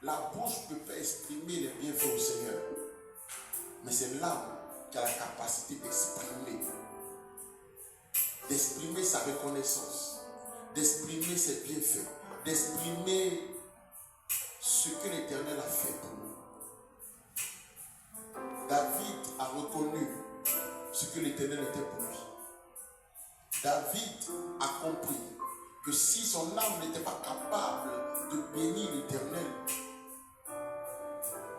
La bouche ne peut pas exprimer les bienfaits du Seigneur. Mais c'est l'âme qui a la capacité d'exprimer sa reconnaissance, d'exprimer ses bienfaits, d'exprimer ce que l'Éternel a fait pour nous. David a reconnu ce que l'Éternel était pour lui. David a compris que si son âme n'était pas capable de bénir l'Éternel,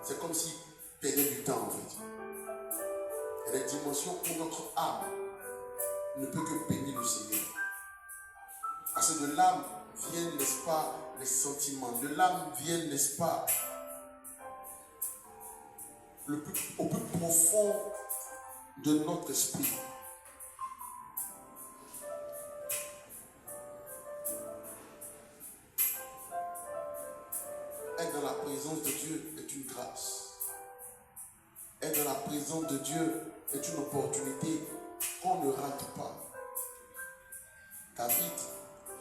c'est comme s'il perdait du temps en fait. Il y a des dimensions où notre âme ne peut que bénir le Seigneur. Parce que de l'âme viennent, n'est-ce pas, les sentiments. De l'âme viennent, n'est-ce pas, au plus profond de notre esprit. Être dans la présence de Dieu est une grâce. Être dans la présence de Dieu est une opportunité qu'on ne rate pas. David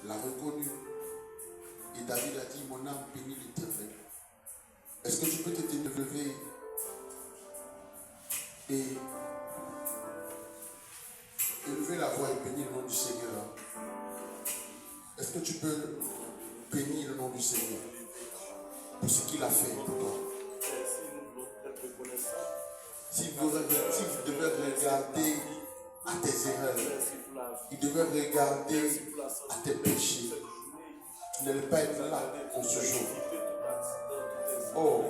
l'a reconnu. Et David a dit, mon âme bénit l'Éternel. Est-ce que tu peux te lever et élever la voix et bénir le nom du Seigneur? Est-ce que tu peux bénir le nom du Seigneur pour ce qu'il a fait pour toi? Si vous devez regarder à tes erreurs, il devait regarder à tes péchés, tu n'allais pas être là en ce jour. Oh,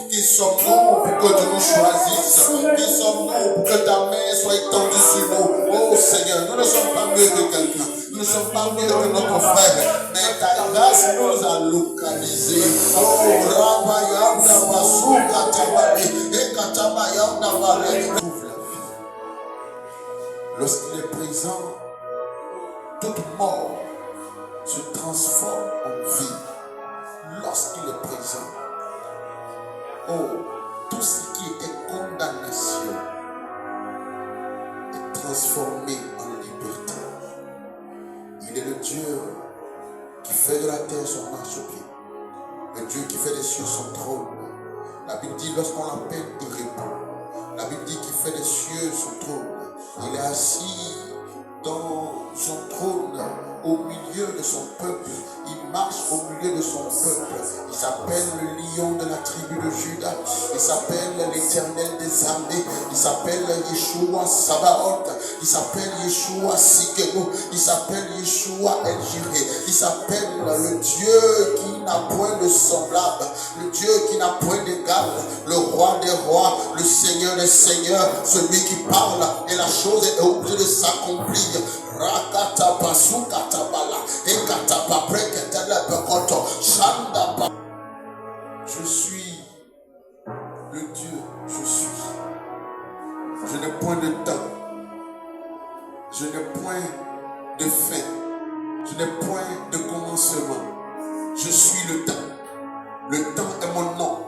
qui sommes-nous pour que Dieu nous choisisse? Qui sommes-nous pour que ta main soit étendue sur nous? Oh Seigneur, nous ne sommes pas mieux que quelqu'un. Nous ne sommes pas mieux que notre frère. Mais ta grâce nous a localisés. Oh, Rabayanda Basuka Tabari, Ekatabayanda Bari. Lorsqu'il est présent, toute mort se transforme en vie. Lorsqu'il est présent, oh, tout ce qui était condamnation est transformé en liberté. Il est le Dieu qui fait de la terre son marchepied, le Dieu qui fait des cieux son trône. La Bible dit, lorsqu'on l'appelle, il répond. La Bible dit qu'il fait des cieux son trône. Il est assis dans son trône au milieu de son peuple. Il marche au milieu de son peuple. Il s'appelle le lion de la tribu de Juda. Il s'appelle l'Éternel des armées. Il s'appelle Yeshua Sabaoth. Il s'appelle Yeshua Sikeno. Il s'appelle Yeshua El Jireh. Il s'appelle le Dieu qui n'a point de semblable, le Dieu qui n'a point d'égal, le roi des rois, le Seigneur des seigneurs, celui qui parle et la chose est obligée de s'accomplir. Rakata basukata bala, ekata paprekete lebekoto, shanda. Je suis le Dieu, je suis. Je n'ai point de temps, je n'ai point de fin, je n'ai point de commencement. Je suis le temps. Le temps est mon nom.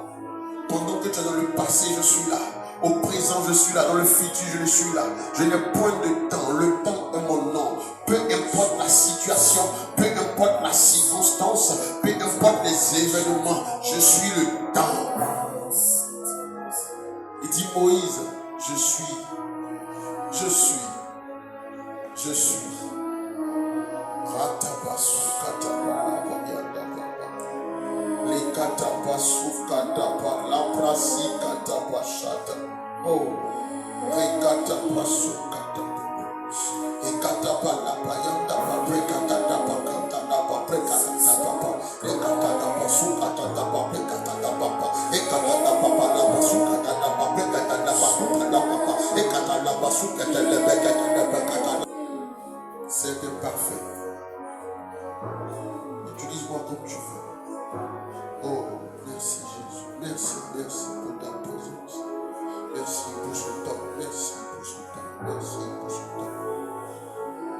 Pendant que tu es dans le passé, je suis là. Au présent, je suis là. Dans le futur, je suis là. Je n'ai point de temps. Le temps est mon nom. Peu importe la situation, peu importe la circonstance, peu importe les événements, je suis le temps. Il dit Moïse, je suis. Je suis. Je suis. Oh, c'est parfait. Utilise-moi comme tu veux. Oh, merci Jésus. Merci, merci pour ta présence. Merci pour ce temps. Merci pour ce temps. Merci pour ce temps.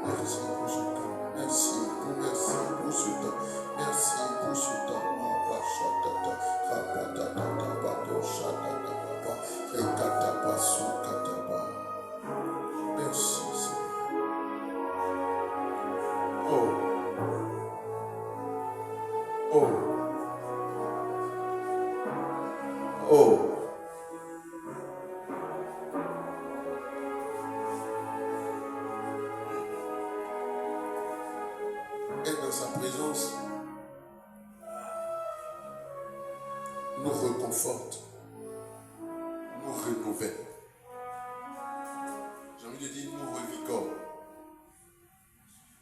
Merci pour ce temps. Oh. Oh. Oh. Être dans sa présence nous réconforte, nous renouvelle. J'ai envie de dire nous revigore.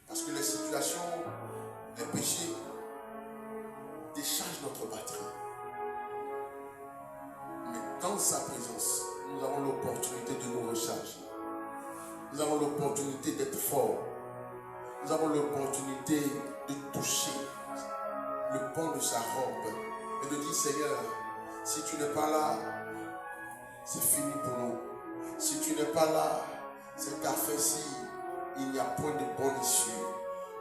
Parce que les situations, les péchés déchargent notre batterie. Mais dans sa présence, nous avons l'opportunité de nous recharger. Nous avons l'opportunité d'être forts. Nous avons l'opportunité de toucher le pan de sa robe et de dire Seigneur, si tu n'es pas là, c'est fini pour nous. Si tu n'es pas là, cet affaire-ci, il n'y a point de bonne issue.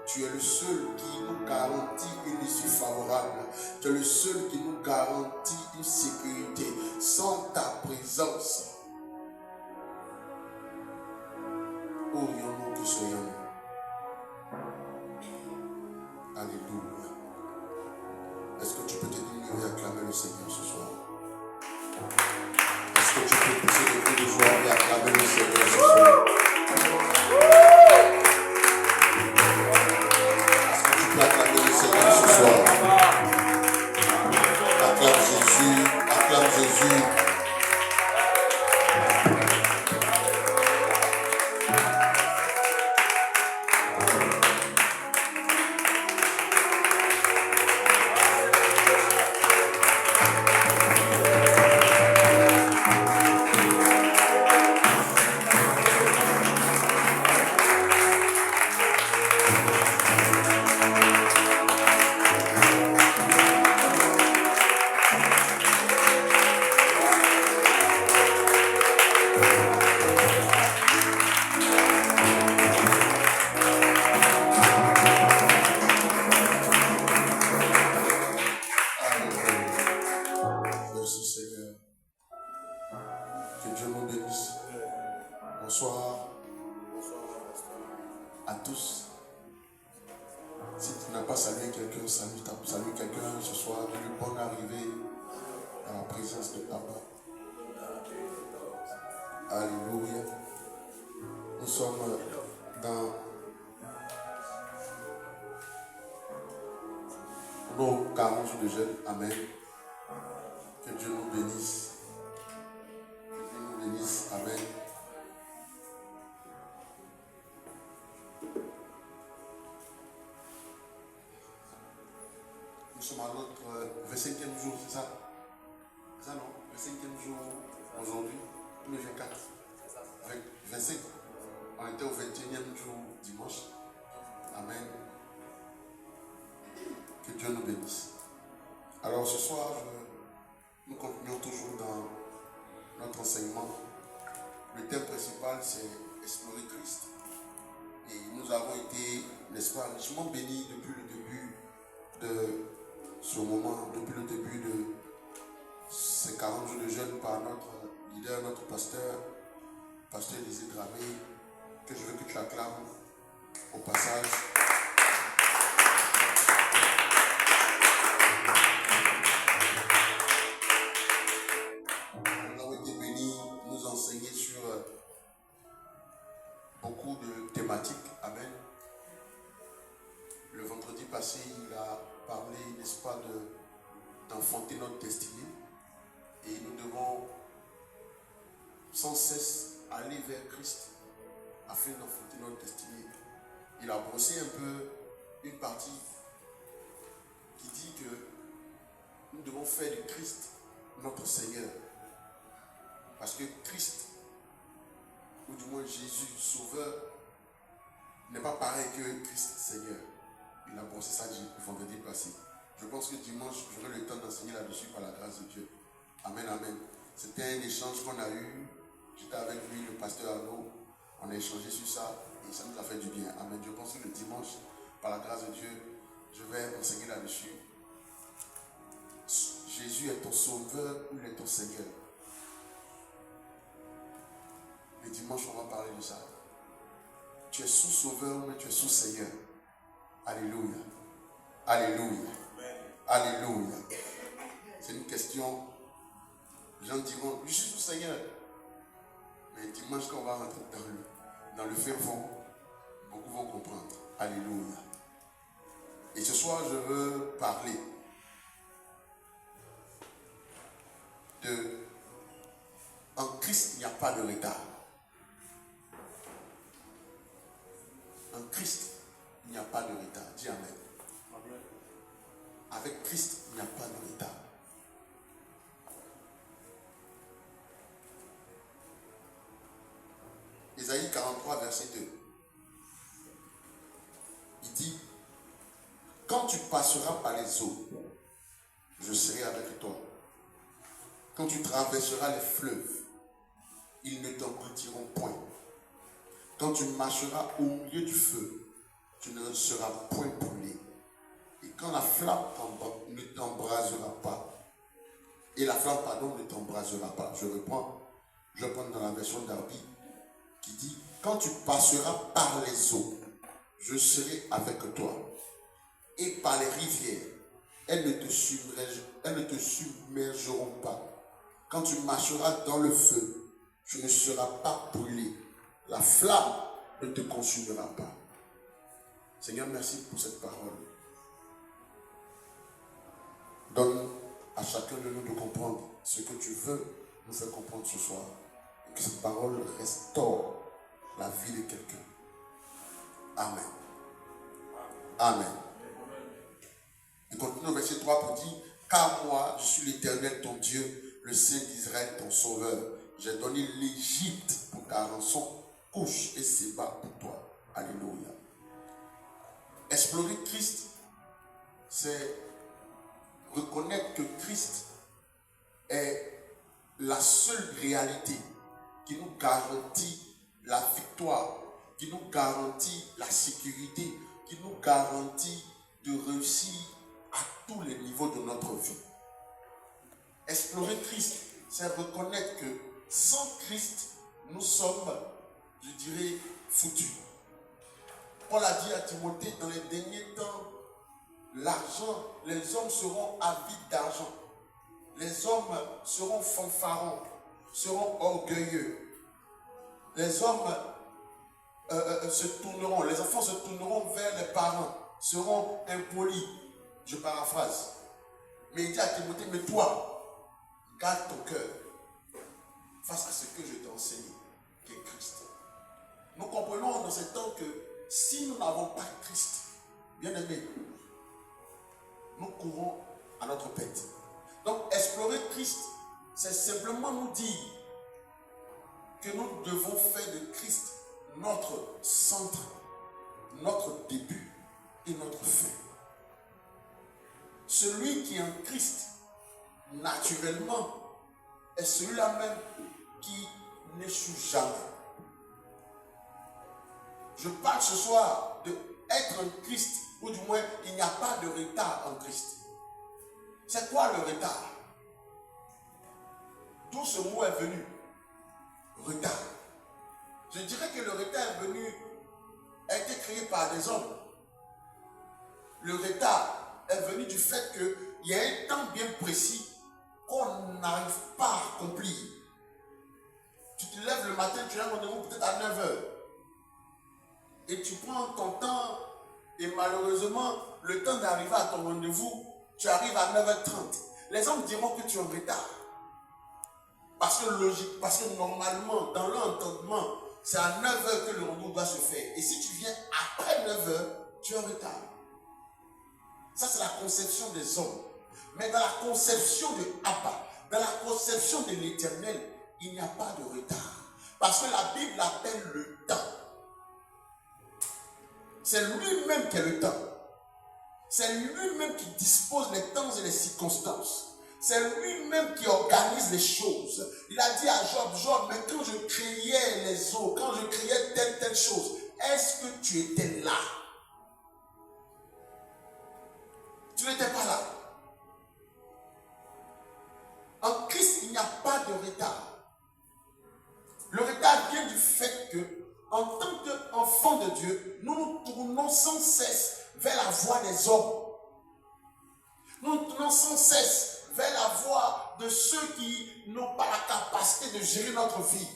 Tu es le seul qui nous garantit une issue favorable. Tu es le seul qui nous garantit une sécurité. Sans ta présence, où aurions-nous que soyons-nous? Alléluia. Est-ce que tu peux te digner et acclamer le Seigneur ce soir? Est-ce que tu peux pousser des cris de joie et acclamer le Seigneur ce soir? Est-ce que tu peux acclamer le Seigneur ce soir? Acclame Jésus, acclame Jésus. Nous sommes à notre 25e jour, c'est ça? C'est ça, non? 25e jour aujourd'hui, le 24. 25. On était au 21e jour dimanche. Amen. Que Dieu nous bénisse. Alors ce soir, nous continuons toujours dans notre enseignement. Le thème principal, c'est explorer Christ. Et nous avons été, n'est-ce pas, richement bénis depuis le début de ce moment, depuis le début de ces 40 jours de jeûne par notre leader, notre pasteur Élisée Dramé, que je veux que tu acclames au passage. Nous avons été bénis, nous enseigner sur beaucoup de thématiques. Amen. Le vendredi passé, il a parlé, n'est-ce pas, d'enfanter notre destinée. Et nous devons sans cesse aller vers Christ afin d'enfanter notre destinée. Il a brossé un peu une partie qui dit que nous devons faire de Christ notre Seigneur. Parce que Christ, ou du moins Jésus, Sauveur, n'est pas pareil que Christ Seigneur. Il a brossé ça le vendredi passé. Je pense que dimanche, j'aurai le temps d'enseigner là-dessus par la grâce de Dieu. Amen, amen. C'était un échange qu'on a eu. J'étais avec lui, le pasteur Arnaud. On a échangé sur ça et ça nous a fait du bien. Amen. Je pense que le dimanche, par la grâce de Dieu, je vais enseigner là-dessus. Jésus est ton sauveur ou il est ton Seigneur? Le dimanche, on va parler de ça. Tu es sous-sauveur ou tu es sous-Seigneur? Alléluia. Alléluia. Alléluia. C'est une question. Les gens diront, je suis au Seigneur. Mais dimanche, quand on va rentrer dans le fin fond, beaucoup vont comprendre. Alléluia. Et ce soir, je veux parler de en Christ, il n'y a pas de retard. En Christ, il n'y a pas de retard. Dis Amen. Avec Christ, il n'y a pas de retard. Ésaïe 43, verset 2. Il dit, quand tu passeras par les eaux, je serai avec toi. Quand tu traverseras les fleuves, ils ne t'engloutiront point. Quand tu marcheras au milieu du feu, tu ne seras point brûlé. Et quand la flamme ne t'embrasera pas, et la flamme, pardon, ne t'embrasera pas. Je reprends dans la version d'Arby, qui dit, quand tu passeras par les eaux, je serai avec toi. Et par les rivières, elles ne te submergeront pas. Quand tu marcheras dans le feu, tu ne seras pas brûlé. La flamme ne te consumera pas. Seigneur, merci pour cette parole. Donne à chacun de nous de comprendre ce que tu veux nous faire comprendre ce soir. Et que cette parole restaure la vie de quelqu'un. Amen. Amen. Il continue au verset 3 pour dire, car moi, je suis l'Éternel ton Dieu, le Saint d'Israël ton Sauveur. J'ai donné l'Égypte pour ta rançon, Couche et Séba pour toi. Alléluia. Explorer Christ, c'est reconnaître que Christ est la seule réalité qui nous garantit la victoire, qui nous garantit la sécurité, qui nous garantit de réussir à tous les niveaux de notre vie. Explorer Christ, c'est reconnaître que sans Christ, nous sommes, je dirais, foutus. Paul a dit à Timothée, dans les derniers temps, l'argent, les hommes seront avides d'argent. Les hommes seront fanfarons, seront orgueilleux. Les hommes les enfants se tourneront vers les parents, seront impolis. Je paraphrase. Mais il dit à Timothée, mais toi, garde ton cœur face à ce que je t'ai enseigné, qui est Christ. Nous comprenons dans ce temps que si nous n'avons pas Christ, bien aimé, nous courons à notre pète. Donc, explorer Christ, c'est simplement nous dire que nous devons faire de Christ notre centre, notre début et notre fin. Celui qui est en Christ, naturellement, est celui-là même qui n'échoue jamais. Je parle ce soir d'être en Christ, ou du moins, il n'y a pas de retard en Christ. C'est quoi le retard? D'où ce mot est venu? Retard. Je dirais que le retard est venu, a été créé par des hommes. Le retard est venu du fait qu'il y a un temps bien précis qu'on n'arrive pas à accomplir. Tu te lèves le matin, tu as un rendez-vous peut-être à 9h. Et tu prends ton temps et malheureusement, le temps d'arriver à ton rendez-vous, tu arrives à 9h30. Les hommes diront que tu es en retard. Parce que normalement, dans leur entendement, c'est à 9h que le rendez-vous doit se faire. Et si tu viens après 9h, tu es en retard. Ça, c'est la conception des hommes. Mais dans la conception de Abba, dans la conception de l'Éternel, il n'y a pas de retard. Parce que la Bible appelle le temps. C'est lui-même qui est le temps. C'est lui-même qui dispose les temps et les circonstances. C'est lui-même qui organise les choses. Il a dit à Job, mais quand je créais les eaux, quand je créais telle chose, est-ce que tu étais là? Tu n'étais pas là. En Christ, il n'y a pas de retard. Le retard vient du fait que, en tant qu'enfant de Dieu, nous nous tournons sans cesse vers la voie des hommes. Nous tournons sans cesse vers la voie de ceux qui n'ont pas la capacité de gérer notre vie.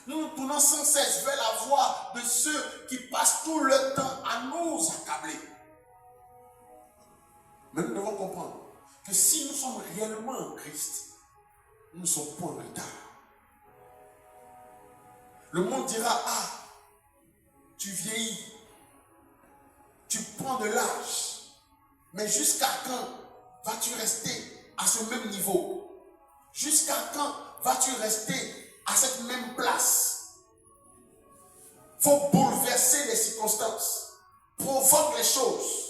Nous nous tournons sans cesse vers la voie de ceux qui passent tout le temps à nous accabler. Mais nous devons comprendre que si nous sommes réellement en Christ, nous ne sommes pas en retard. Le monde dira, ah, tu vieillis, tu prends de l'âge, mais jusqu'à quand vas-tu rester à ce même niveau? Jusqu'à quand vas-tu rester à cette même place? Il faut bouleverser les circonstances, provoque les choses.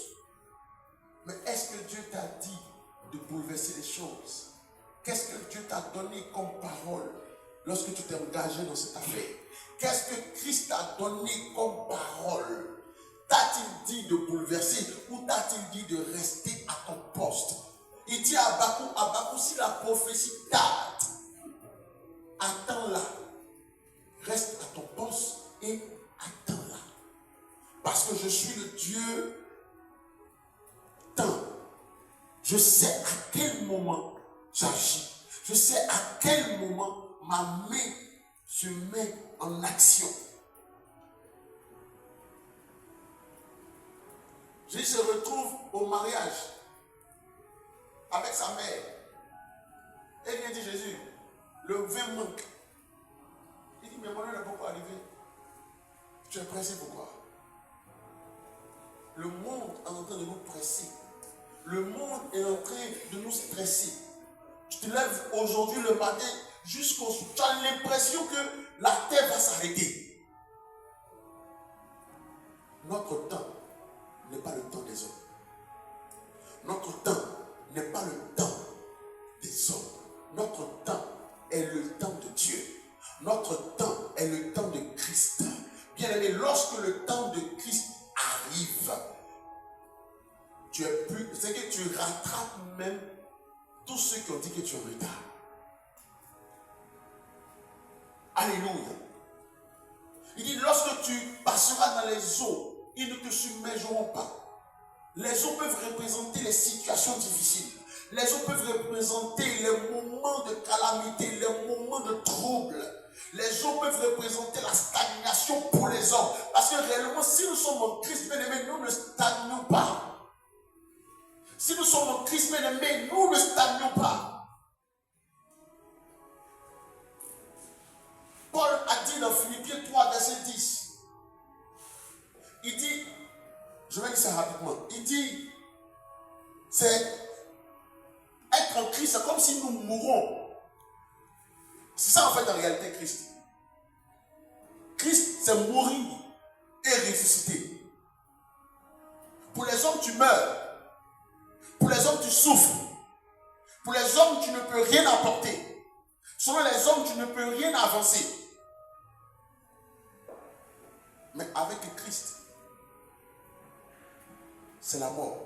Mais est-ce que Dieu t'a dit de bouleverser les choses? Qu'est-ce que Dieu t'a donné comme parole lorsque tu t'es engagé dans cette affaire? Qu'est-ce que Christ t'a donné comme parole? T'a-t-il dit de bouleverser ou t'a-t-il dit de rester à ton poste? Il dit à Habakkuk, si la prophétie tarde, attends-la. Reste à ton poste et attends-la. Parce que je suis le Dieu temps. Je sais à quel moment j'agis. Je sais à quel moment ma main se met en action. Jésus se retrouve au mariage avec sa mère. Elle vient dire Jésus, le vin manque. Il dit, mais mon heure n'est pas encore arrivée. Tu es pressé pourquoi? Le monde est en train de nous presser. Le monde est en train de nous stresser. Tu te lèves aujourd'hui le matin jusqu'au soir. Tu as l'impression que la terre va s'arrêter. Notre temps n'est pas le temps des hommes. Notre temps n'est pas le temps des hommes. Notre temps est le temps de Dieu. Notre temps est le temps de Christ. Bien aimé, lorsque le temps de Christ arrive, tu es plus, c'est que tu rattrapes même tous ceux qui ont dit que tu es en retard. Alléluia. Il dit, lorsque tu passeras dans les eaux, ils ne te submergeront pas. Les eaux peuvent représenter les situations difficiles. Les eaux peuvent représenter les moments de calamité, les moments de trouble. Les eaux peuvent représenter la stagnation pour les hommes. Parce que réellement, si nous sommes en Christ, bien aimés, nous ne stagnons pas. Si nous sommes en Christ, bien aimés, nous ne stagnons pas. Paul a dit dans Philippiens 3, verset 10. Il dit, je vais dire ça rapidement. Il dit, c'est être en Christ, c'est comme si nous mourons. C'est ça en fait en réalité Christ. Christ, c'est mourir et ressusciter. Pour les hommes, tu meurs. Pour les hommes, tu souffres. Pour les hommes, tu ne peux rien apporter. Selon les hommes, tu ne peux rien avancer. Mais avec Christ, c'est la mort.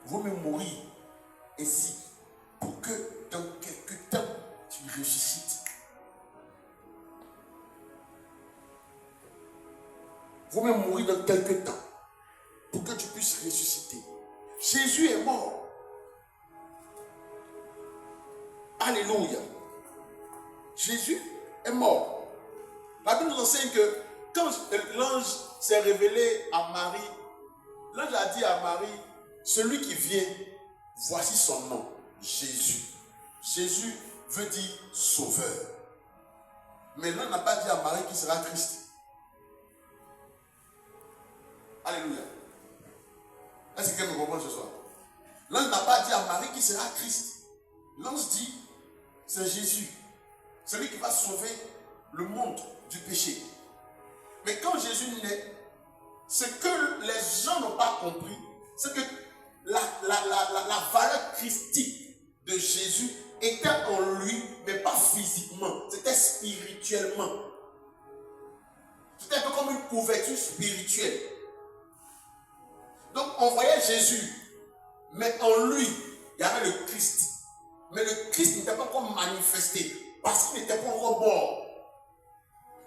Vaut mieux mourir ici pour que dans quelques temps, tu ressuscites. Vaut mieux mourir dans quelques temps pour que tu puisses ressusciter. Jésus est mort. Alléluia. Jésus est mort. La Bible nous enseigne que quand l'ange s'est révélé à Marie, l'ange a dit à Marie, celui qui vient, voici son nom, Jésus. Jésus veut dire sauveur. Mais l'ange n'a pas dit à Marie qu'il sera Christ. Alléluia. Est-ce que quelqu'un me comprend ce soir? L'ange n'a pas dit à Marie qu'il sera Christ. L'ange dit, c'est Jésus. Celui qui va sauver le monde du péché. Mais quand Jésus naît, ce que les gens n'ont pas compris, c'est que la valeur christique de Jésus était en lui, mais pas physiquement. C'était spirituellement. C'était un peu comme une couverture spirituelle. Donc on voyait Jésus, mais en lui, il y avait le Christ. Mais le Christ n'était pas encore manifesté, parce qu'il n'était pas encore mort.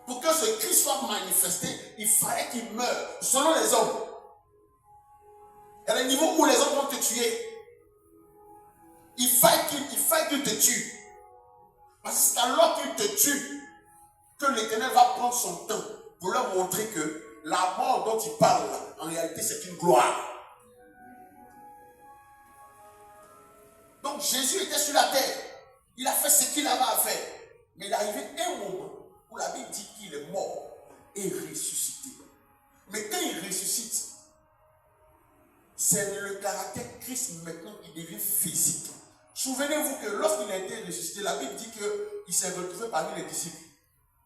Pour que ce Christ soit manifesté, il fallait qu'il meure selon les hommes. Il y a des niveaux où les hommes vont te tuer. Il fallait qu'il te tue. Parce que c'est alors qu'il te tue que l'Éternel va prendre son temps pour leur montrer que la mort dont il parle, en réalité, c'est une gloire. Donc Jésus était sur la terre. Il a fait ce qu'il avait à faire. Mais il est arrivé un moment où la Bible dit qu'il est mort et ressuscité. Mais quand il ressuscite, c'est le caractère Christ maintenant qui devient physique. Souvenez-vous que lorsqu'il a été ressuscité, la Bible dit qu'il s'est retrouvé parmi les disciples.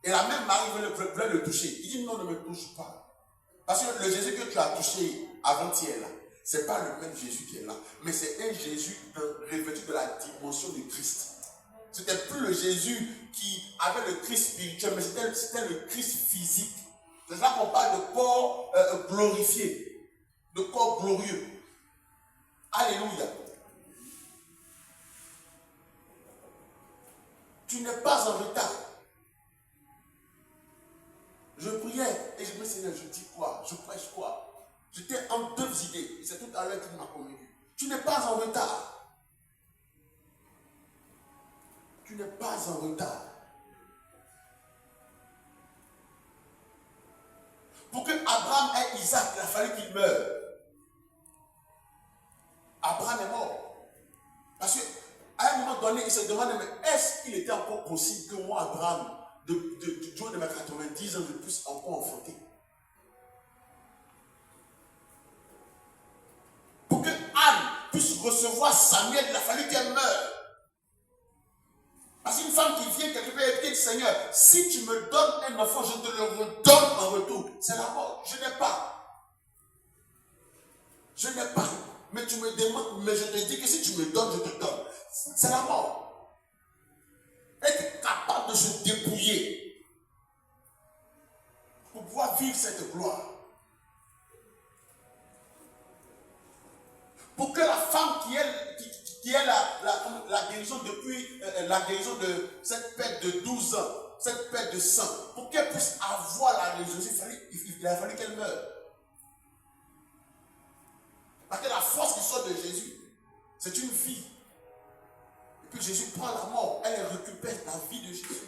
Et la même Marie voulait le toucher. Il dit non, ne me touche pas. Parce que le Jésus que tu as touché avant-hier là, ce n'est pas le même Jésus qui est là. Mais c'est un Jésus revêtu de la dimension du Christ. Ce n'était plus le Jésus qui avait le Christ spirituel, mais c'était le Christ physique. C'est ça qu'on parle de corps glorifié, de corps glorieux. Alléluia. Tu n'es pas en retard. Je priais et je me disais, je dis quoi? Je prêche quoi? J'étais en deux idées. C'est tout à l'heure qu'il m'a convaincu. Tu n'es pas en retard. Tu n'es pas en retard. Pour que Abraham ait Isaac, il a fallu qu'il meure. Abraham est mort. Parce qu'à un moment donné, il se demande, mais est-ce qu'il était encore possible que moi, Abraham, du jour de mes 90 ans, je puisse encore enfanter? Pour que Anne puisse recevoir Samuel, il a fallu qu'elle meure. Parce qu'une femme qui vient quelque part et qui dit, Seigneur, si tu me donnes un enfant, je te le redonne en retour. C'est la mort. Je n'ai pas. Je n'ai pas. Mais tu me demandes, mais je te dis que si tu me donnes, je te donne. C'est la mort. Être capable de se dépouiller pour pouvoir vivre cette gloire. Pour que la femme qui est la guérison depuis la guérison de cette perte de 12 ans, cette perte de sang, pour qu'elle puisse avoir la résurrection, il a fallu qu'elle meure. Parce que la force qui sort de Jésus, c'est une vie. Et puis Jésus prend la mort, elle récupère la vie de Jésus.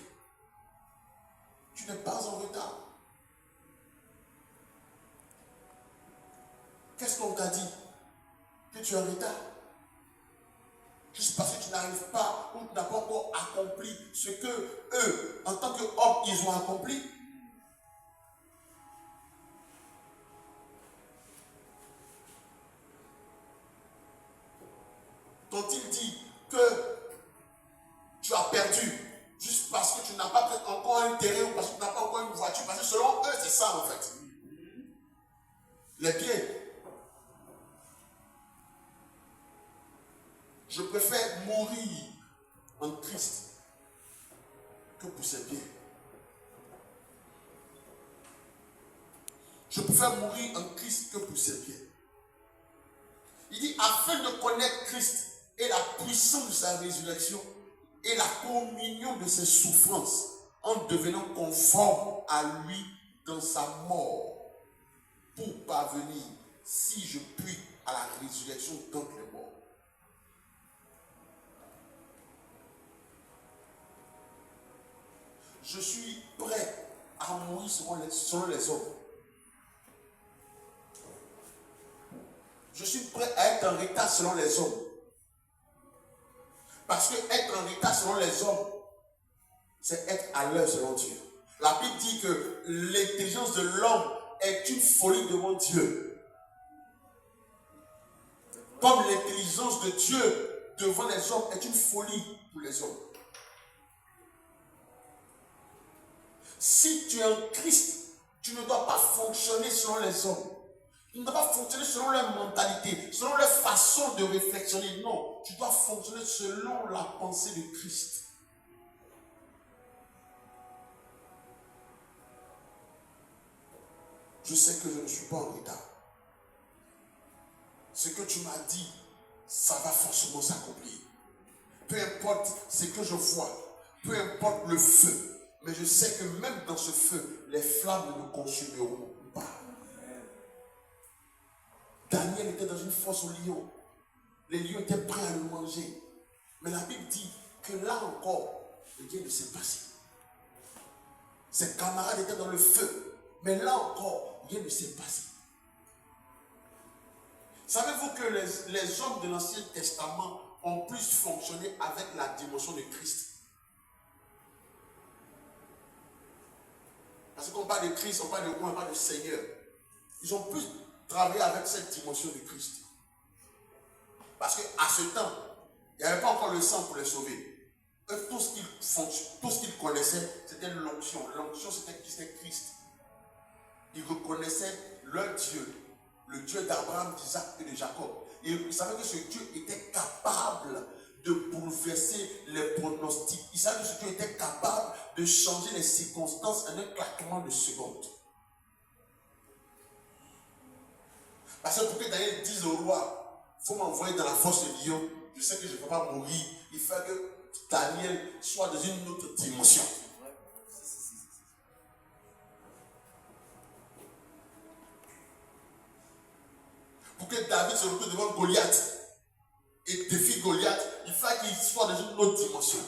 Tu n'es pas en retard. Qu'est-ce qu'on t'a dit? Que tu es en retard. Juste parce que tu n'arrives pas ou tu n'as pas encore accompli ce que eux, en tant qu'hommes, ils ont accompli. T'ont-ils dit que tu as perdu juste parce que tu n'as pas encore un terrain ou parce que tu n'as pas encore une voiture? Parce que selon eux, c'est ça en fait. Les biens. Je préfère mourir en Christ que pour ces biens. Je préfère mourir en Christ que pour ces biens. Il dit, afin de connaître Christ et la puissance de sa résurrection et la communion de ses souffrances en devenant conforme à lui dans sa mort pour parvenir, si je puis, à la résurrection d'entre les morts. Je suis prêt à mourir selon les hommes. Je suis prêt à être en retard selon les hommes. Parce que être en retard selon les hommes, c'est être à l'heure selon Dieu. La Bible dit que l'intelligence de l'homme est une folie devant Dieu. Comme l'intelligence de Dieu devant les hommes est une folie pour les hommes. Si tu es en Christ, tu ne dois pas fonctionner selon les hommes. Tu ne dois pas fonctionner selon leur mentalité, selon leur façon de réflexionner. Non, tu dois fonctionner selon la pensée de Christ. Je sais que je ne suis pas en retard. Ce que tu m'as dit, ça va forcément s'accomplir. Peu importe ce que je vois, peu importe le feu, Mais je sais que même dans ce feu, les flammes ne nous consumeront pas. Daniel était dans une fosse aux lions. Les lions étaient prêts à le manger. Mais la Bible dit que là encore, rien ne s'est passé. Ses camarades étaient dans le feu. Mais là encore, rien ne s'est passé. Savez-vous que les hommes de l'Ancien Testament ont plus fonctionné avec la dimension de Christ? Parce qu'on parle de Christ, on parle de quoi? On parle de Seigneur. Ils ont plus travaillé avec cette dimension de Christ. Parce qu'à ce temps, il n'y avait pas encore le sang pour les sauver. Eux, tout ce qu'ils connaissaient, c'était l'onction. L'onction, c'était Christ. Ils reconnaissaient leur Dieu, le Dieu d'Abraham, d'Isaac et de Jacob. Et ils savaient que ce Dieu était capable de bouleverser les pronostics. Ils savaient que ce Dieu était capable de changer les circonstances en un claquement de secondes. Parce que pour que Daniel dise au roi, il faut m'envoyer dans la fosse de lion, je sais que je ne peux pas mourir. Il faut que Daniel soit dans une autre dimension. Pour que David se retrouve devant Goliath et défie Goliath, il faut qu'il soit dans une autre dimension.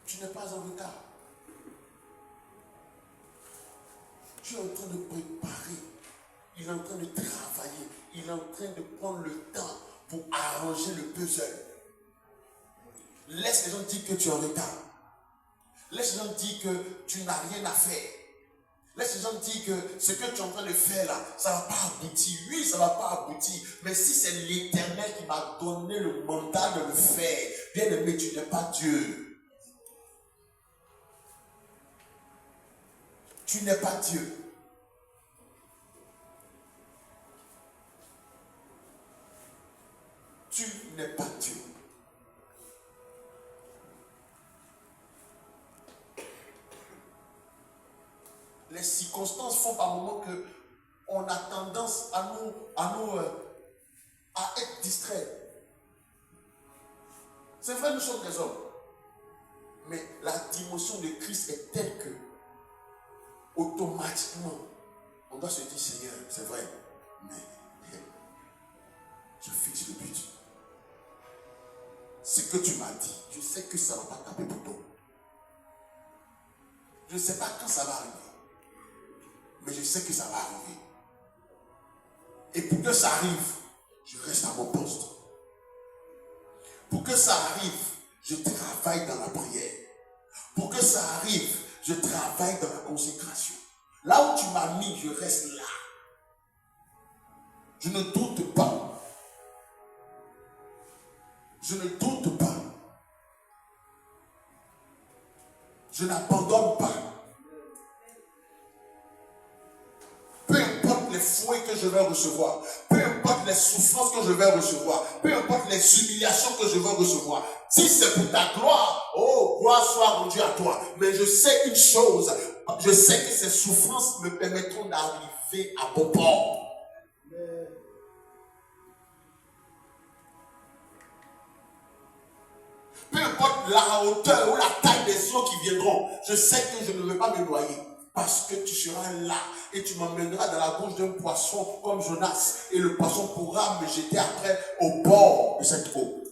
Tu n'es pas en retard. Tu es en train de préparer. Il est en train de travailler. Il est en train de prendre le temps pour arranger le puzzle. Laisse les gens dire que tu es en retard. Laisse les gens dire que tu n'as rien à faire. Laisse les gens dire que ce que tu es en train de faire là, ça ne va pas aboutir. Oui, ça ne va pas aboutir. Mais si c'est l'Éternel qui m'a donné le mandat de le faire, bien aimé, tu n'es pas Dieu. Tu n'es pas Dieu. Tu n'es pas Dieu. Les circonstances font par moments que on a tendance à être distrait. C'est vrai, nous sommes des hommes. Mais la dimension de Christ est telle que automatiquement, on doit se dire, Seigneur, c'est vrai, mais je fixe le but. Ce que tu m'as dit, je sais que ça ne va pas taper pour toi. Je ne sais pas quand ça va arriver. Mais je sais que ça va arriver. Et pour que ça arrive, je reste à mon poste. Pour que ça arrive, je travaille dans la prière. Pour que ça arrive, je travaille dans la consécration. Là où tu m'as mis, je reste là. Je ne doute pas. Je ne doute pas. Je n'abandonne pas. Peu importe les fouets que je vais recevoir, peu importe les souffrances que je vais recevoir, peu importe les humiliations que je vais recevoir, si c'est pour ta gloire, oh, gloire soit rendue à toi. Mais je sais une chose, je sais que ces souffrances me permettront d'arriver à bon port. Peu importe la hauteur ou la taille des eaux qui viendront, je sais que je ne vais pas me noyer. Parce que tu seras là et tu m'emmèneras dans la bouche d'un poisson comme Jonas. Et le poisson pourra me jeter après au bord de cette eau.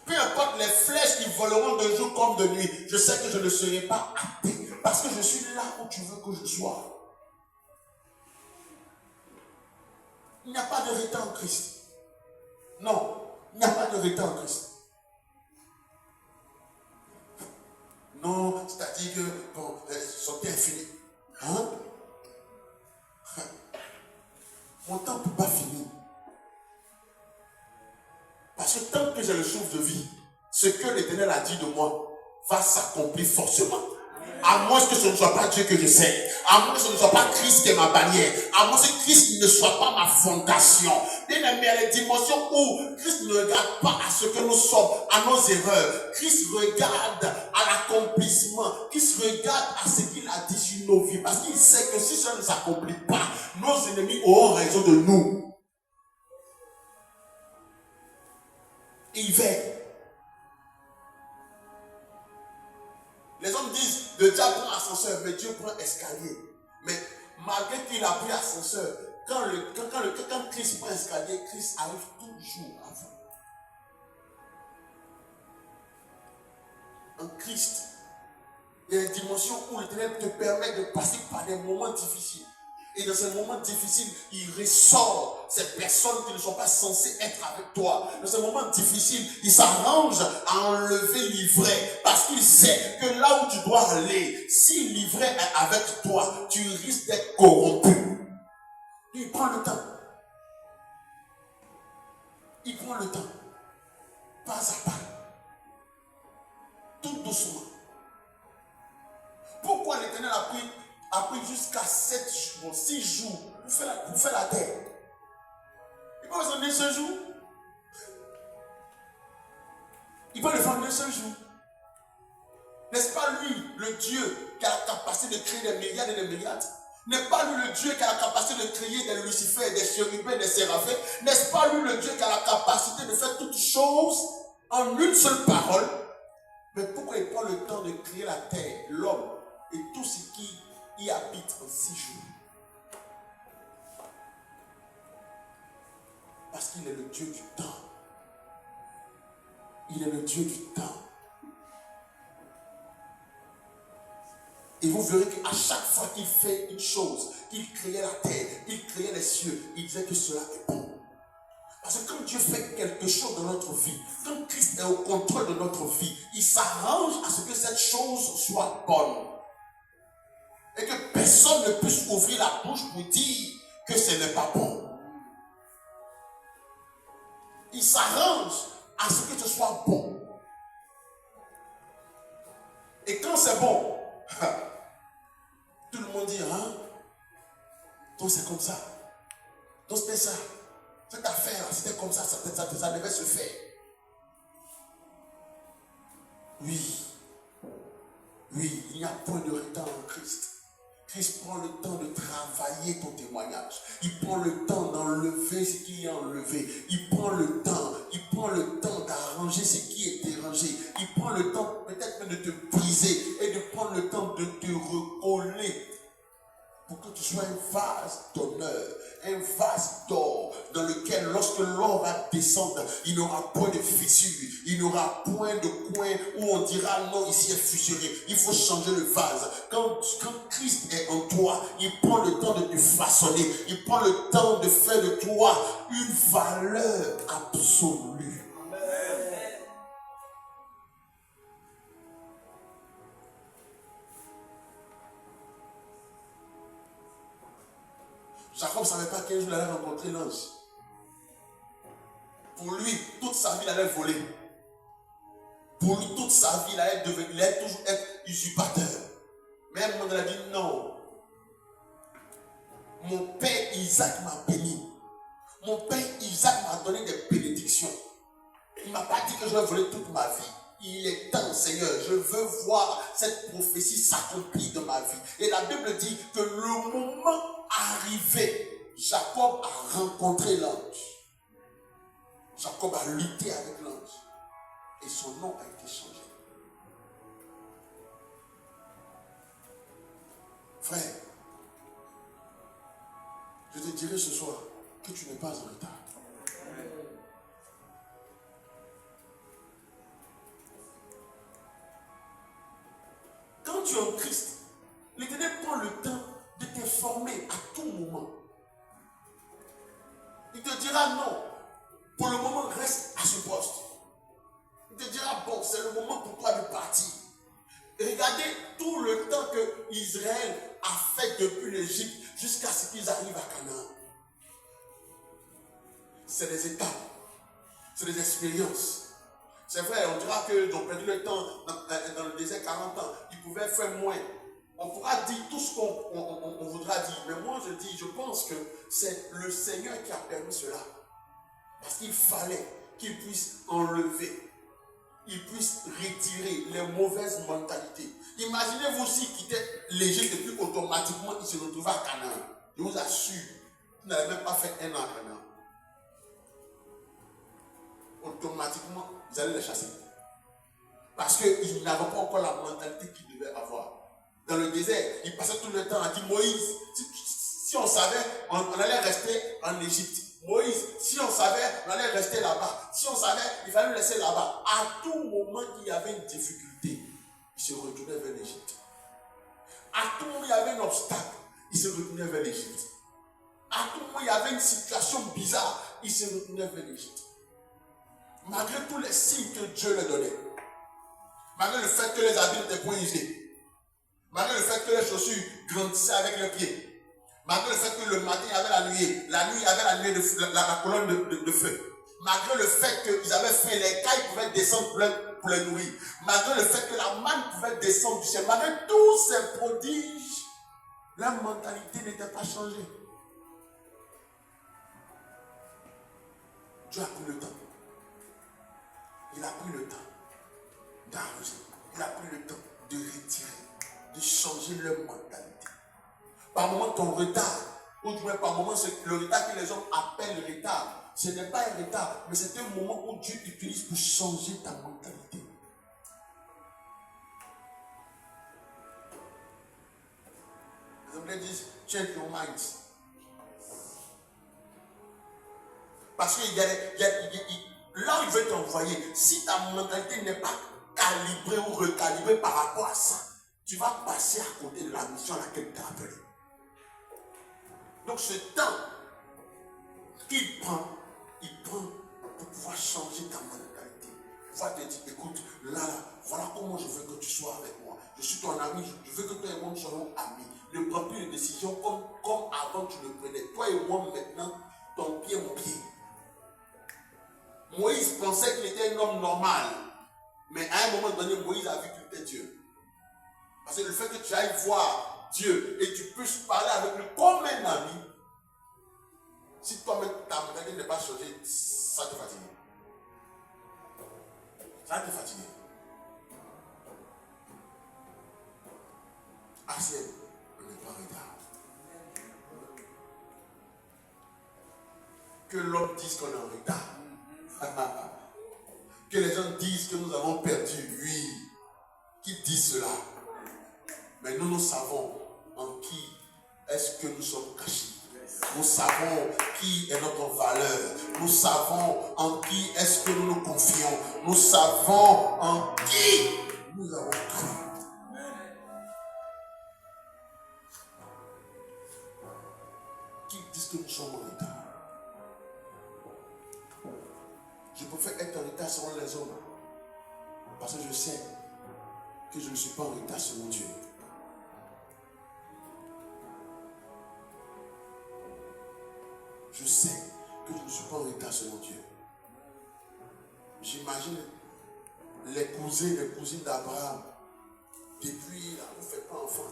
Peu importe les flèches qui voleront de jour comme de nuit, je sais que je ne serai pas hâté. Parce que je suis là où tu veux que je sois. Il n'y a pas de retard en Christ. Non, il n'y a pas de retard en Christ. Non, c'est-à-dire que bon, son temps est fini. Hein? Mon temps ne peut pas finir. Parce que tant que j'ai le souffle de vie, ce que l'Éternel a dit de moi va s'accomplir forcément. À moins que ce ne soit pas Dieu que je sais. À moins que ce ne soit pas Christ qui est ma bannière. À moins que Christ ne soit pas ma fondation. Bien aimé, il y a les dimensions où Christ ne regarde pas à ce que nous sommes, à nos erreurs. Christ regarde à l'accomplissement. Christ regarde à ce qu'il a dit sur nos vies. Parce qu'il sait que si ça ne s'accomplit pas, nos ennemis auront raison de nous. Il veille. Les hommes disent, le diable prend ascenseur, mais Dieu prend escalier. Mais malgré qu'il a pris ascenseur, quand Christ prend escalier, Christ arrive toujours avant. En Christ, il y a une dimension où l'Éternel te permet de passer par des moments difficiles. Et dans ces moments difficiles, il ressort ces personnes qui ne sont pas censées être avec toi. Dans ces moments difficiles, il s'arrange à enlever l'ivraie. Parce qu'il sait que là où tu dois aller, si l'ivraie est avec toi, tu risques d'être corrompu. Il prend le temps. Il prend le temps. Pas à pas. Tout doucement. Pourquoi l'Éternel a pris jusqu'à 6 jours pour faire la terre? Il peut besoin d'un seul jour. Il peut le faire d'un seul jour. N'est-ce pas lui, le Dieu, qui a la capacité de créer des milliards et des milliards? N'est pas lui le Dieu qui a la capacité de créer des Lucifers, des chérubins, des séraphins? N'est-ce pas lui le Dieu qui a la capacité de faire toutes choses en une seule parole? Mais pourquoi il prend le temps de créer la terre, l'homme et tout ce qui y habite en 6 jours? Parce qu'il est le Dieu du temps. Il est le Dieu du temps. Et vous verrez qu'à chaque fois qu'il fait une chose, qu'il créait la terre, qu'il créait les cieux, il disait que cela est bon. Parce que quand Dieu fait quelque chose dans notre vie, quand Christ est au contrôle de notre vie, il s'arrange à ce que cette chose soit bonne. Et que personne ne puisse ouvrir la bouche pour dire que ce n'est pas bon. Il s'arrange à ce que ce soit bon. Et quand c'est bon, tout le monde dit, hein? Donc c'est comme ça. Donc c'était ça. Cette affaire, c'était comme ça, ça devait se faire. Oui. Oui, il n'y a point de retard en Christ. Christ prend le temps de travailler ton témoignage. Il prend le temps d'enlever ce qui est enlevé. Il prend le temps d'arranger ce qui est dérangé. Il prend le temps peut-être même de te briser et de prendre le temps de te recoller pour que tu sois un vase d'honneur, un vase d'or dans lequel lorsque l'or va descendre, il n'aura point de fissure, il n'aura point de coin où on dira non, ici est fissuré. Il faut changer le vase. Quand Christ est en toi, il prend le temps de te façonner, il prend le temps de faire de toi une valeur absolue. Jacob ne savait pas qu'un jour il allait rencontrer l'ange. Pour lui, toute sa vie, il allait voler. Pour lui, toute sa vie, il allait toujours être usurpateur. Mais à un moment, il a dit non. Mon père Isaac m'a béni. Mon père Isaac m'a donné des bénédictions. Il ne m'a pas dit que je vais voler toute ma vie. Il est temps, Seigneur, je veux voir cette prophétie s'accomplir dans ma vie. Et la Bible dit que le moment arrivé, Jacob a rencontré l'ange. Jacob a lutté avec l'ange. Et son nom a été changé. Frère, je te dirai ce soir que tu n'es pas en retard. Quand tu es en Christ, l'Éternel prend le temps de t'informer à tout moment. Il te dira non. Pour le moment, reste à ce poste. Il te dira bon, c'est le moment pour toi de partir. Et regardez tout le temps que Israël a fait depuis l'Égypte jusqu'à ce qu'ils arrivent à Canaan. C'est des étapes. C'est des expériences. C'est vrai, on dira qu'ils ont perdu le temps dans le désert 40 ans. Ils pouvaient faire moins. On pourra dire tout ce qu'on voudra dire. Mais moi, je pense que c'est le Seigneur qui a permis cela. Parce qu'il fallait qu'il puisse enlever, il puisse retirer les mauvaises mentalités. Imaginez-vous s'il quittait l'Égypte et puis automatiquement il se retrouvait à Canaan. Je vous assure, il n'avait même pas fait un an à Canaan. Automatiquement, ils allaient les chasser. Parce qu'ils n'avaient pas encore la mentalité qu'ils devaient avoir. Dans le désert, ils passaient tout le temps à dire Moïse, si on savait, on allait rester en Égypte. Moïse, si on savait, on allait rester là-bas. Si on savait, il fallait le laisser là-bas. À tout moment qu'il y avait une difficulté, il se retournait vers l'Égypte. À tout moment il y avait un obstacle, il se retournait vers l'Égypte. À tout moment il y avait une situation bizarre, il se retournait vers l'Égypte. Malgré tous les signes que Dieu leur donnait, malgré le fait que les habits n'étaient point usés, malgré le fait que les chaussures grandissaient avec les pieds, malgré le fait que le matin il y avait la nuée il y avait la nuée la colonne de feu, malgré le fait qu'ils avaient faim, les cailles pouvaient descendre pour les nourrir, malgré le fait que la manne pouvait descendre du ciel, malgré tous ces prodiges, la mentalité n'était pas changée. Dieu a pris le temps. Il a pris le temps d'arranger. Il a pris le temps de retirer, de changer leur mentalité. Par moment, ton retard, ou du moins par moment, le retard que les hommes appellent retard, ce n'est pas un retard, mais c'est un moment où Dieu utilise pour changer ta mentalité. Les Anglais disent change your mind. Parce que là où il veut t'envoyer, si ta mentalité n'est pas calibrée ou recalibrée par rapport à ça, tu vas passer à côté de la mission à laquelle tu es appelé. Donc ce temps qu'il prend, il prend pour pouvoir changer ta mentalité. Pouvoir te dire, écoute, là, voilà comment je veux que tu sois avec moi. Je suis ton ami, je veux que toi et moi nous soyons amis. Ne prends plus de décisions comme avant tu le prenais. Toi et moi maintenant, ton pied, mon pied. Moïse pensait qu'il était un homme normal. Mais à un moment donné, Moïse a vu qu'il était Dieu. Parce que le fait que tu ailles voir Dieu et tu puisses parler avec lui comme un ami, si toi-même ta mentalité n'est pas changée, ça te fatigue. Ça te fatigue. Assez, on n'est pas en retard. Que l'homme dise qu'on est en retard. Que les gens disent que nous avons perdu, oui, qu'ils disent cela. Mais nous savons en qui est-ce que nous sommes cachés. Nous savons qui est notre valeur. Nous savons en qui est-ce que nous nous confions. Nous savons en qui nous avons cru. Qui disent que nous sommes en retard. Je préfère être en retard selon les hommes. Parce que je sais que je ne suis pas en retard selon Dieu. Je sais que je ne suis pas en retard selon Dieu. J'imagine les cousins et les cousines d'Abraham. Depuis là, vous ne faites pas enfant.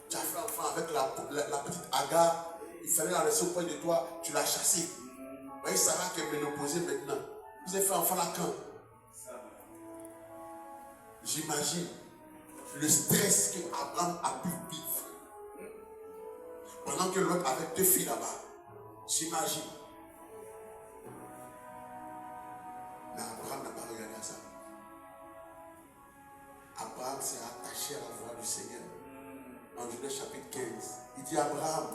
Tu as fait enfant avec la petite Agar. Il fallait la laisser auprès de toi. Tu l'as chassée. Vous voyez Sarah qui est ménopausée maintenant. Vous avez fait enfant là quand? J'imagine le stress que Abraham a pu vivre. Pendant que l'autre avait 2 filles là-bas. J'imagine. Mais Abraham n'a pas regardé à ça. Abraham s'est attaché à la voix du Seigneur. En Genèse chapitre 15, il dit Abraham,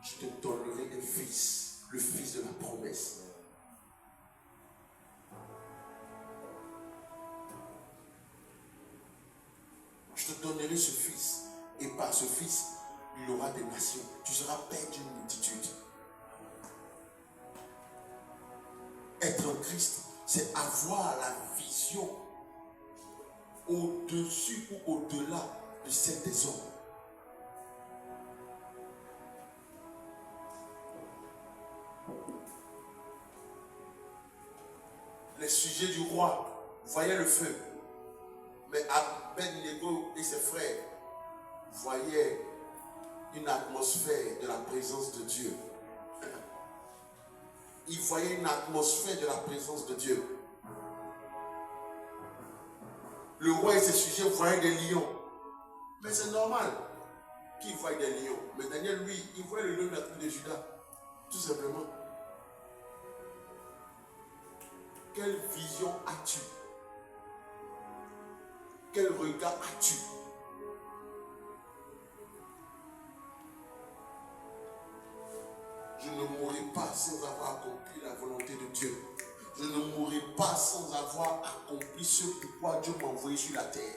je te donnerai un fils, le fils de la promesse. Je te donnerai ce fils, et par ce fils, il aura des nations. Tu seras père d'une multitude. Être en Christ, c'est avoir la vision au-dessus ou au-delà de celle des hommes. Les sujets du roi voyaient le feu, mais Abed-Nego et ses frères voyaient une atmosphère de la présence de Dieu. il voyait une atmosphère de la présence de Dieu. Le roi et ses sujets voyaient des lions. Mais c'est normal qu'il voie des lions. Mais Daniel, lui, il voit le lion de la tribu de Juda. Tout simplement. Quelle vision as-tu? Quel regard as-tu? Je ne mourrai pas sans avoir accompli la volonté de Dieu. Je ne mourrai pas sans avoir accompli ce pourquoi Dieu m'a envoyé sur la terre.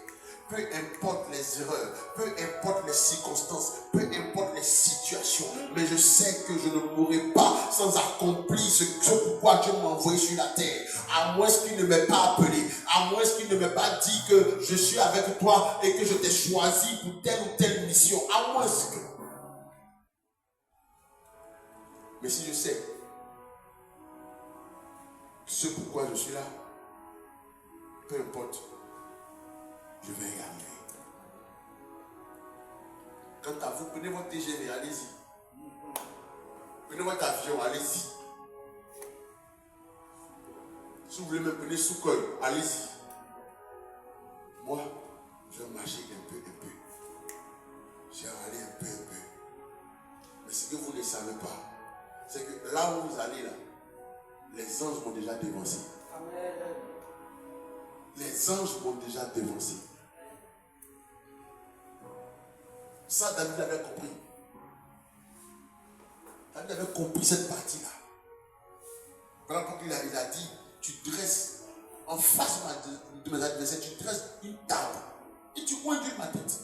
Peu importe les erreurs, peu importe les circonstances, peu importe les situations, mais je sais que je ne mourrai pas sans accomplir ce pourquoi Dieu m'a envoyé sur la terre. À moins qu'il ne m'ait pas appelé, à moins qu'il ne m'ait pas dit que je suis avec toi et que je t'ai choisi pour telle ou telle mission. À moins que. Mais si je sais ce pourquoi je suis là, peu importe, je vais y arriver. Quant à vous, prenez votre TGV, allez-y. Prenez votre avion, allez-y. Si vous voulez me prendre sous col, allez-y. Moi, je vais marcher un peu. Je vais aller un peu. Mais ce que vous ne savez pas, c'est que là où vous allez là, les anges m'ont déjà dévancé. Les anges m'ont déjà dévancé. Ça, David avait compris. David avait compris cette partie-là. Voilà pourquoi il a dit, tu dresses en face de mes adversaires, tu dresses une table et tu conduis ma tête.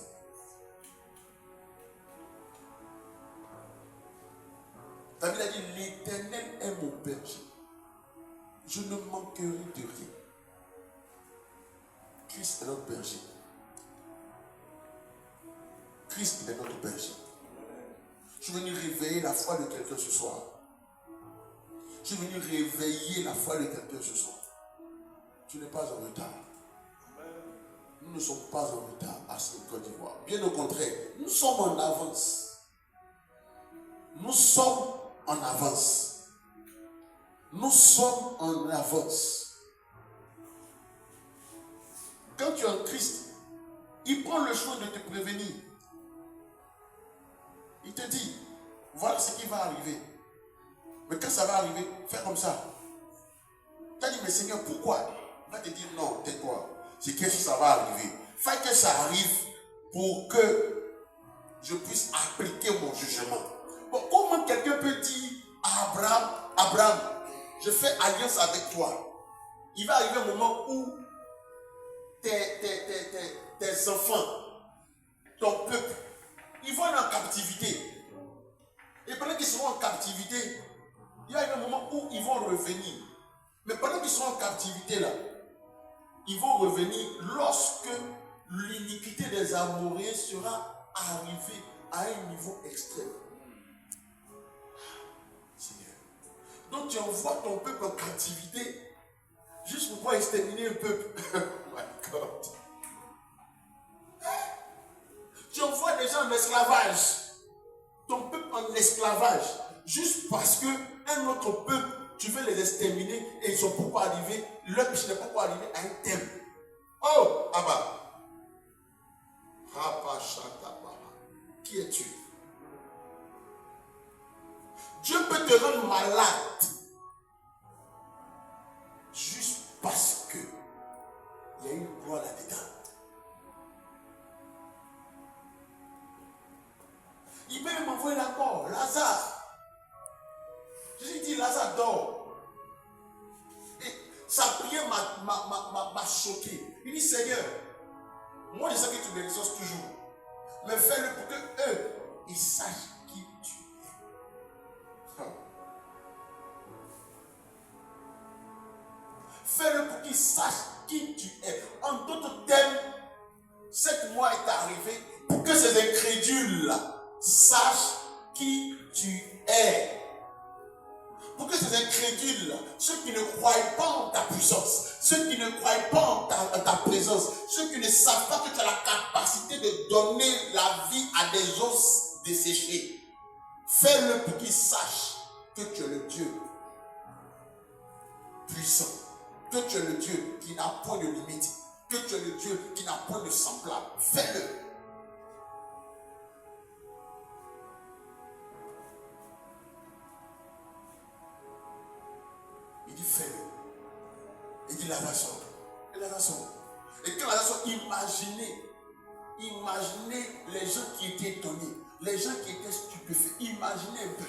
David a dit, l'Éternel est mon berger. Je ne manquerai de rien. Christ est notre berger. Christ est notre berger. Je suis venu réveiller la foi de quelqu'un ce soir. Je suis venu réveiller la foi de quelqu'un ce soir. Tu n'es pas en retard. Nous ne sommes pas en retard à ce Côte d'Ivoire. Bien au contraire, nous sommes en avance. Nous sommes en avance. Nous sommes en avance. Quand tu es en Christ, il prend le choix de te prévenir. Il te dit, voilà ce qui va arriver. Mais quand ça va arriver, fais comme ça. Tu as dit, mais Seigneur, pourquoi? Il va te dire, non, tais-toi. C'est que ça va arriver. Fais que ça arrive pour que je puisse appliquer mon jugement. Bon, comment quelqu'un peut dire à Abraham, je fais alliance avec toi. Il va arriver un moment où tes enfants, ton peuple, ils vont aller en captivité. Et pendant qu'ils seront en captivité, il y a un moment où ils vont revenir. Mais pendant qu'ils seront en captivité là, ils vont revenir lorsque l'iniquité des Amoréens sera arrivée à un niveau extrême. Seigneur. Donc tu envoies ton peuple en captivité juste pour pouvoir exterminer un peuple. Oh my God. Tu envoies des gens en esclavage. Ton peuple en esclavage. Juste parce qu'un autre peuple, tu veux les exterminer et ils ne sont pas arrivés. Leur péché n'est pas arrivé à un terme. Oh, Abba. Qui es-tu? Dieu peut te rendre malade juste parce que il y a une gloire là-dedans. Il peut m'envoyer la mort, Lazare. Jésus dit, Lazare dort. Et sa prière m'a choqué. Il dit, Seigneur, moi je sais que tu me ressources toujours. Mais fais-le pour que eux, ils sachent qui tu es. Fais-le pour qu'ils sachent qui tu es. En d'autres termes, cette mort est arrivée pour que ces incrédules-là sachent qui tu es. Pour que ces incrédules, ceux qui ne croient pas en ta puissance, ceux qui ne croient pas en ta présence, ceux qui ne savent pas que tu as la capacité de donner la vie à des os desséchés, fais-le pour qu'ils sachent que tu es le Dieu puissant, que tu es le Dieu qui n'a point de limite, que tu es le Dieu qui n'a point de semblable, fais-le. Il dit fais-le. Il dit la raison. Et la raison. Et quand la raison, imaginez les gens qui étaient étonnés, les gens qui étaient stupéfaits. Imaginez un peu.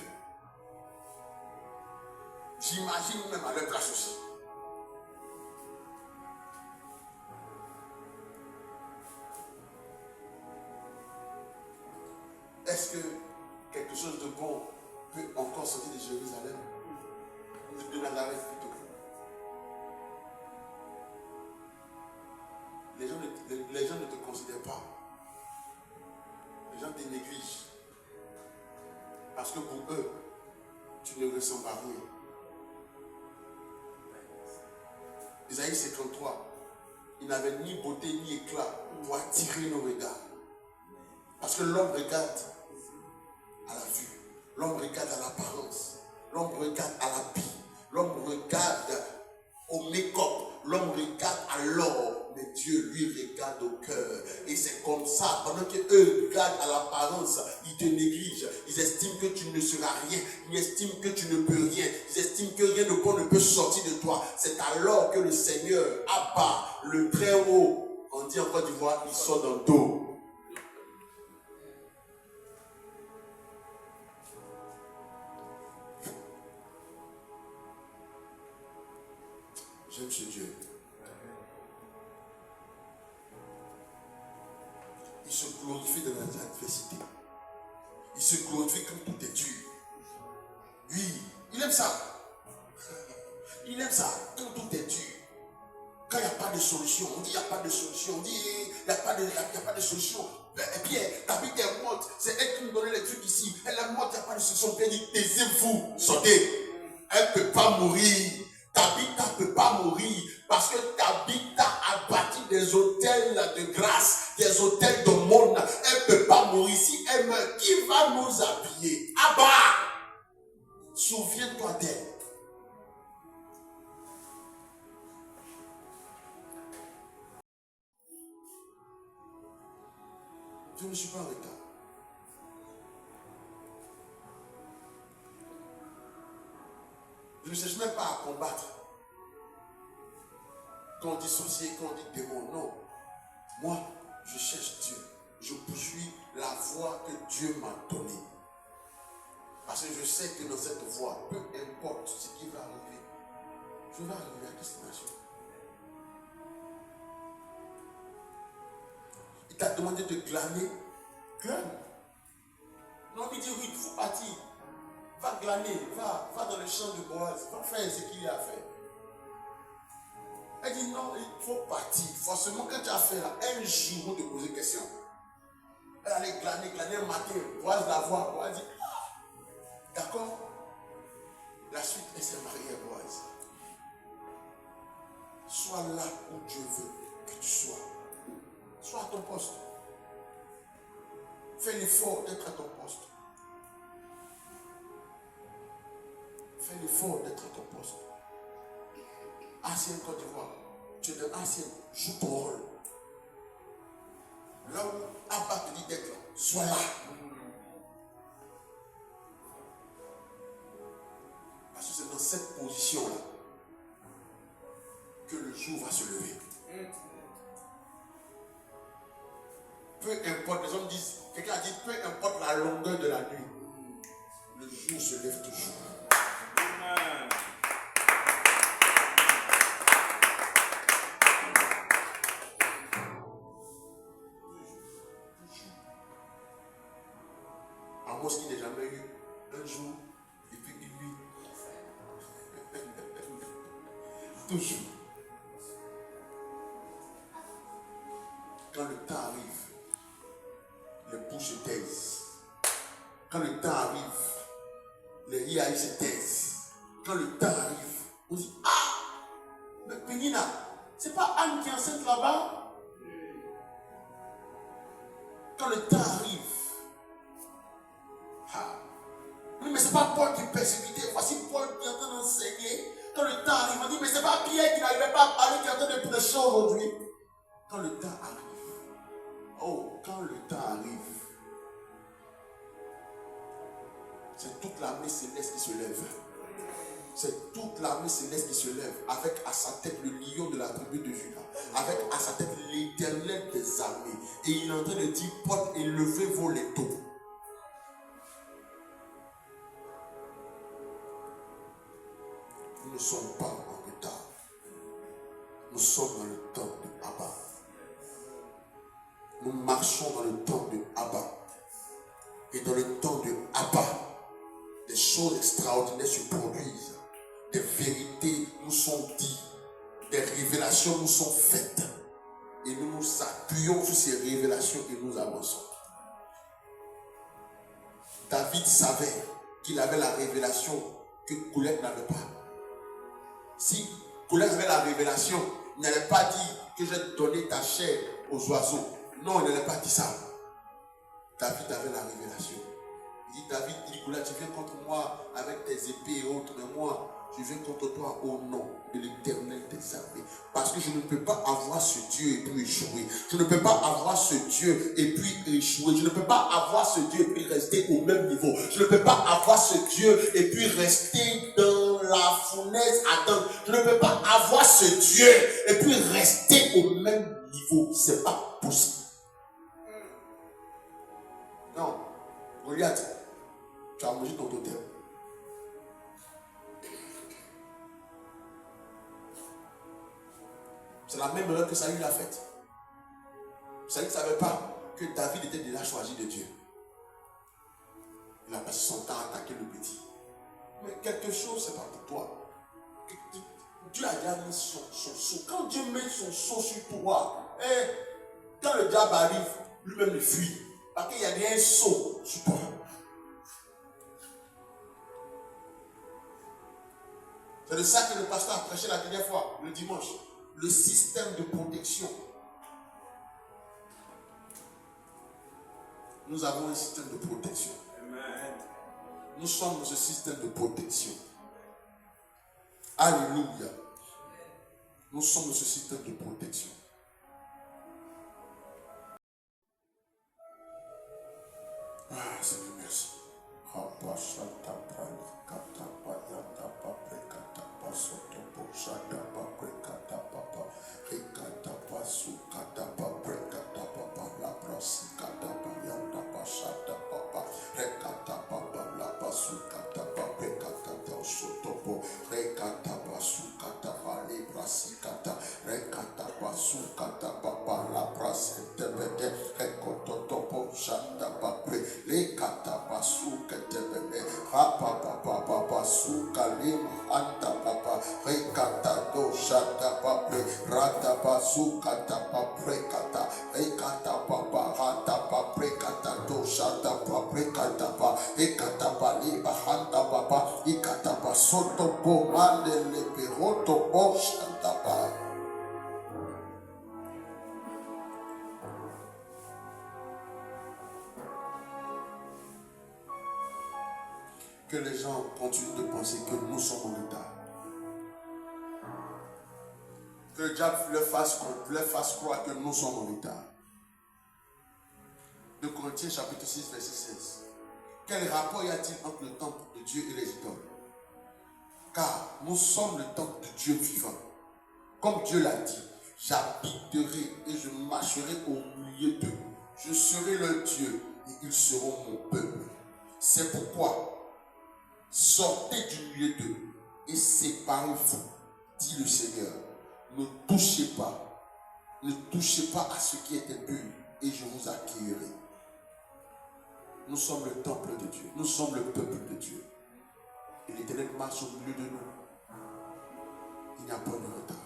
J'imagine même à leur place aussi. Est-ce que quelque chose de bon peut encore sortir de Jérusalem? Ou de Nazareth plutôt? Les gens ne te considèrent pas. Les gens te négligent. Parce que pour eux, tu ne ressembles à rien. Isaïe 53, il n'avait ni beauté ni éclat pour attirer nos regards. Parce que l'homme regarde à la vue, l'homme regarde à l'apparence, l'homme regarde à l'habit, l'homme regarde au make-up, l'homme regarde à l'or, mais Dieu lui regarde au cœur. Et c'est comme ça, pendant qu'eux regardent à l'apparence, ils te négligent, ils estiment que tu ne seras rien, ils estiment que tu ne peux rien, ils estiment que rien de bon ne peut sortir de toi. C'est alors que le Seigneur abat le très haut, on dit en Côte d'Ivoire, il sort dans le dos. J'aime ce Dieu. Il se glorifie dans l'adversité. Il se glorifie quand tout est dur. Oui, il aime ça. Il aime ça quand tout est dur. Quand il n'y a pas de solution, on dit il n'y a pas de solution. On dit il n'y a pas de solution. Et Pierre, Tabitha est morte. C'est elle qui nous donnait les trucs ici. Elle est morte, il n'y a pas de solution. Pierre dit taisez-vous, sortez. Elle ne peut pas mourir. Tabitha ne peut pas mourir parce que Tabitha a bâti des hôtels de grâce, des hôtels de monde. Elle ne peut pas mourir. Si elle meurt, qui va nous habiller? Abba! Souviens-toi d'elle. Je ne suis pas en retard. Je ne cherche même pas à combattre. Quand on dit sorcier, quand on dit démon, non. Moi, je cherche Dieu. Je poursuis la voie que Dieu m'a donnée. Parce que je sais que dans cette voie, peu importe ce qui va arriver, je vais arriver à destination. Il t'a demandé de glaner. Glane. Non, il dit oui, il faut partir. Va glaner, va dans le champ de Boaz, va faire ce qu'il a fait. Elle dit non, il faut partir. Forcément, quand tu as fait là, un jour, on te pose des questions. Elle allait glaner un matin, Boaz la voit, Boaz dit ah, d'accord. La suite, elle s'est mariée à Boaz. Sois là où Dieu veut que tu sois. Sois à ton poste. Fais l'effort d'être à ton poste. Fais l'effort d'être à ton poste. Ancienne Côte d'Ivoire, tu es de ancienne, joue ton rôle. Là où Abba te dit d'être là, sois là. Parce que c'est dans cette position-là que le jour va se lever. Peu importe, les hommes disent, quelqu'un a dit, peu importe la longueur de la nuit, le jour se lève toujours. Amos qui n'a jamais eu un jour et puis une nuit. Toujours. Quand le temps arrive, les bouches se taisent. Quand le temps arrive, les IAI se taisent. Quand le temps arrive, on dit ah, mais Pénina, c'est pas Anne qui est enceinte là-bas? Quand le temps arrive, ah, oui, mais c'est pas Paul qui persécutait. Voici Paul qui est en train d'enseigner. Quand le temps temps arrive, on dit, mais c'est pas Pierre qui n'arrivait pas à parler, qui est en train de prêcher aujourd'hui. Quand le temps arrive, quand le temps arrive, c'est toute l'armée céleste qui se lève. C'est toute l'armée céleste qui se lève, avec à sa tête le lion de la tribu de Juda, avec à sa tête l'Éternel des armées. Et il est en train de dire, porte et levez vos létaux. Nous ne sommes pas en retard. Nous sommes dans le temps de Abba. Nous marchons dans le temps de Abba. Et dans le temps de Abba, des choses extraordinaires se produisent. Des vérités nous sont dites. Des révélations nous sont faites. Et nous nous appuyons sur ces révélations et nous avançons. David savait qu'il avait la révélation que Goliath n'avait pas. Si Goliath avait la révélation, il n'allait pas dire que j'ai donné ta chair aux oiseaux. Non, il n'allait pas dire ça. David avait la révélation. Il dit, David, il dit, Goliath, tu viens contre moi avec tes épées et autres, mais moi, je viens contre toi au nom de l'Éternel des armées. Parce que je ne peux pas avoir ce Dieu et puis échouer. Je ne peux pas avoir ce Dieu et puis échouer. Je ne peux pas avoir ce Dieu et puis rester au même niveau. Je ne peux pas avoir ce Dieu et puis rester dans la fournaise attendre. Je ne peux pas avoir ce Dieu et puis rester au même niveau. C'est pas possible. Non. Goliath, tu as mangé ton totem. C'est la même erreur que Saül a faite. Saül ne savait pas que David était déjà choisi de Dieu. Il a passé son temps à attaquer le petit. Mais quelque chose, c'est pas pour toi. Dieu a déjà mis son sceau. Quand Dieu met son sceau sur toi, quand le diable arrive, lui-même il fuit. Parce qu'il y a bien un sceau sur toi. C'est de ça que le pasteur a prêché la dernière fois, le dimanche. Le système de protection. Nous avons un système de protection. Amen. Nous sommes dans ce système de protection. Alléluia. Nous sommes dans ce système de protection. Ah, Seigneur, merci. Que les gens continuent de penser que nous sommes en retard. Que le diable leur fasse croire que nous sommes en retard. 2 Corinthiens chapitre 6 verset 16. Quel rapport y a-t-il entre le temple de Dieu et les idoles? Car nous sommes le temple de Dieu vivant. Comme Dieu l'a dit, j'habiterai et je marcherai au milieu d'eux. Je serai leur Dieu et ils seront mon peuple. C'est pourquoi sortez du milieu d'eux et séparez-vous, dit le Seigneur. Ne touchez pas à ce qui est impur et je vous accueillerai. Nous sommes le temple de Dieu, nous sommes le peuple de Dieu. Et l'Éternel marche au milieu de nous. Il n'y a pas de retard.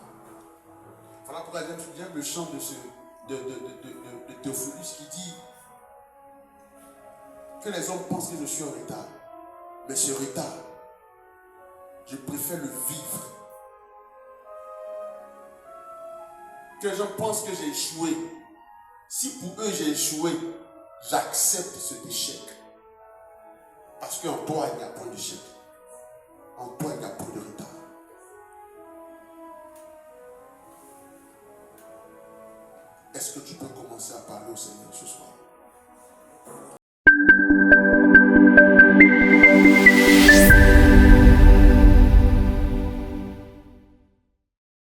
Voilà pourquoi j'aime le chant de Théophilus qui dit que les hommes pensent que je suis en retard. Mais ce retard, je préfère le vivre. Que les gens pensent que j'ai échoué. Si pour eux j'ai échoué, j'accepte cet échec. Parce qu'en toi, il n'y a pas d'échec. En toi, il n'y a pas de retard. Est-ce que tu peux commencer à parler au Seigneur ce soir?